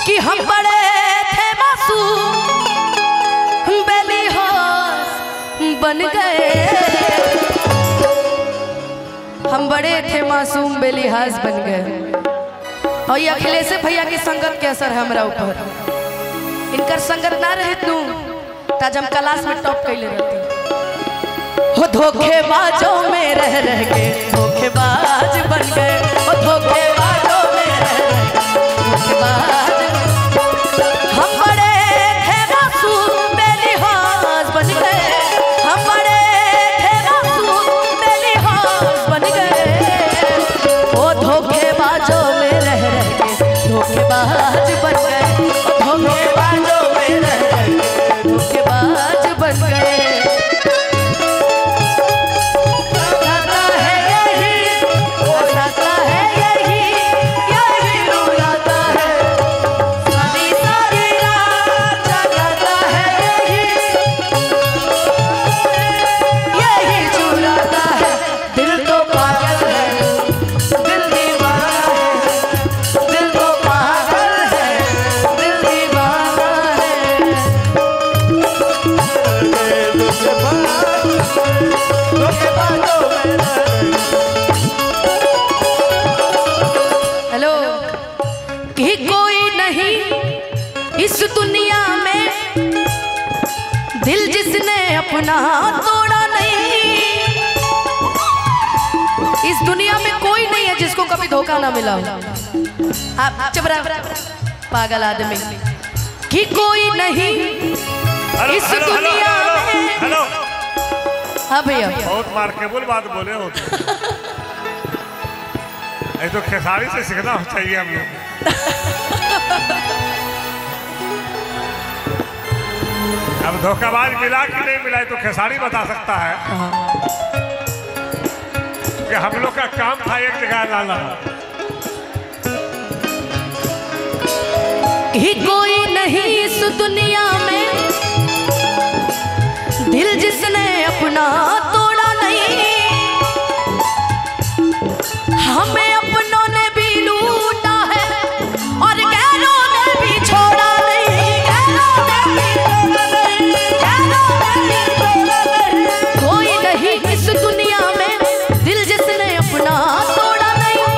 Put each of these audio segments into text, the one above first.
कि हम बड़े थे मासूम बेलिहास बन गए। हम बड़े थे मासूम बेलिहास बन गए। और ये अखिलेश भैया की संगत के असर है हमरा ऊपर। इनकर संगत ना रहे तू ताज हम क्लास में टॉप कैले रहती। हो धोखेबाजों में रह रह के धोखेबाज बन गए। हो धोखेबाजों में रह रह के धोखेबाज। हम बड़े थे मासूम बेलिहास बन गए। हम बड़े थे मासूम बेलिहास बन गए। हो धोखेबाजों में रह रह के धोखेबाज बन गए। धोखेबाजों में रह रह के धोखेबाज बन गए। हेलो कि कोई नहीं इस दुनिया में दिल जिसने अपना तोड़ा नहीं। इस दुनिया में कोई नहीं है जिसको कभी धोखा ना मिला हो। आप चबरा पागल आदमी कि कोई नहीं इस दुनिया में। हेलो हाँ भैया बहुत मार्केबल बात बोले हो। ये तो खेसारी से सीखना चाहिए हम लोग। अब धोखाबाज मिला कि नहीं मिला तो खेसारी बता सकता है कि हम लोग का काम था एक जगह लाना। ही कोई नहीं इस दुनिया में दिल जिसने अपना तोड़ा नहीं। हमें अपनों ने भी लूटा है और गैरों ने भी छोड़ा नहीं। गैरों ने भी छोड़ा नहीं। गैरों ने भी छोड़ा नहीं। कोई नहीं इस दुनिया में दिल जिसने अपना तोड़ा नहीं।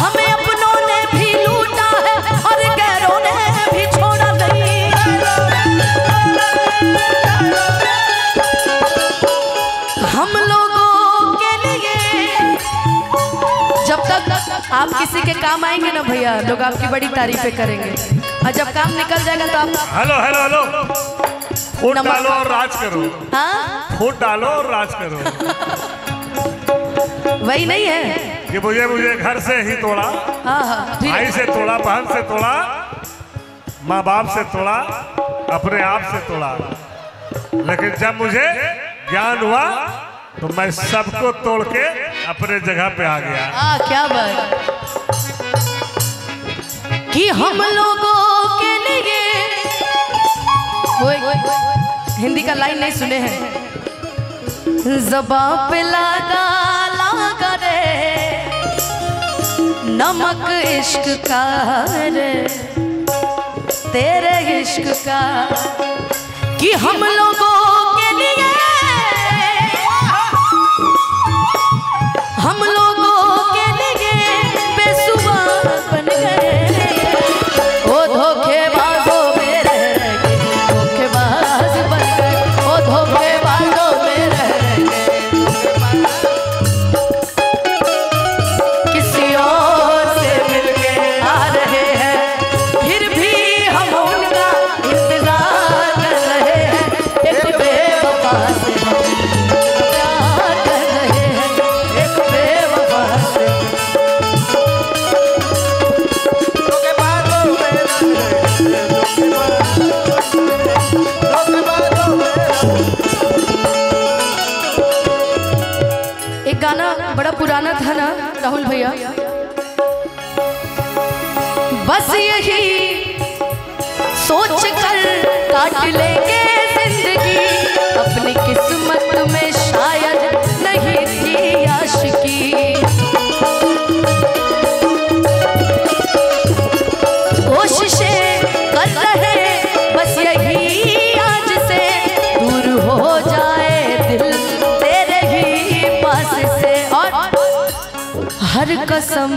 हमें अपनों ने भी लूटा है और गैरों ने भी छोड़ा नहीं। हम लोगों के लिए जब तक आप किसी के काम आएंगे ना भैया लोग आपकी बड़ी तारीफें करेंगे। और जब काम निकल जाएगा तो आप हेलो हेलो हेलो फूट डालो और राज करो। हाँ फूट डालो और राज करो। वही नहीं है कि मुझे घर से ही तोड़ा। हाँ हाँ भाई से तोड़ा, बहन से तोड़ा, माँ बाप से तोड़ा, अपने आप से तोड़ा। लेकिन जब मुझे ज्ञान हुआ तो मैं सबको तोड़ के अपने जगह पे आ गया। क्या बात कि हम लोगों के लिए। हिंदी का लाइन नहीं सुने हैं। ज़बां पे लगा लगा रे नमक इश्क का रे तेरे इश्क का। कि हम लोगों के लिए हम लोगों के लिए बेसुबा बन गए। ओ धोखेबाजों में रह रह के धोखेबाज बन गए। ओ धोखेबाजों में रह रह के किसी और से मिलके आ रहे हैं फिर भी हम उनका इंतजार कर रहे हैं। एक बेवफा से हम प्यार कर रहे हैं। एक बेवफा से एक गाना बड़ा पुराना था ना राहुल भैया। बस यही सोच कर काट लेंगे जिंदगी अपनी किस्मत में शायद नहीं थी आशिकी। कोशिशें हर कसम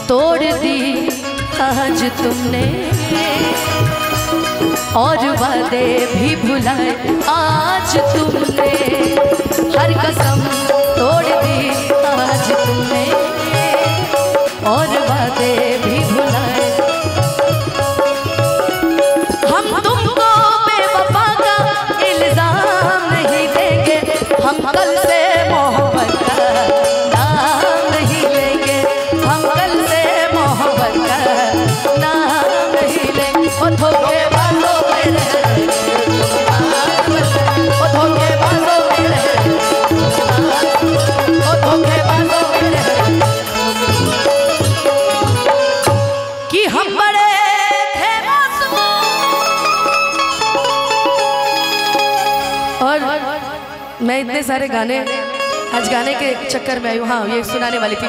तोड़ दी आज तुमने, और वादे भी भुलाए आज तुमने। हर कसम तोड़ दी आज तुमने, और वादे भी भुलाए। हम तुमको बेवफा का इल्जाम नहीं देंगे, हम कल से मोहब्बत का नाम नहीं लेंगे, हम कल से मोहब्बत का नाम नहीं लेंगे। ओ धोखेबाजों में रहे, ओ धोखेबाजों में रहे, ओ धोखेबाजों में रहे, कि हम बड़े थे मासूम। और मैं इतने सारे गाने आज गाने के चक्कर में आई हूँ। हाँ, ये सुनाने वाली थी।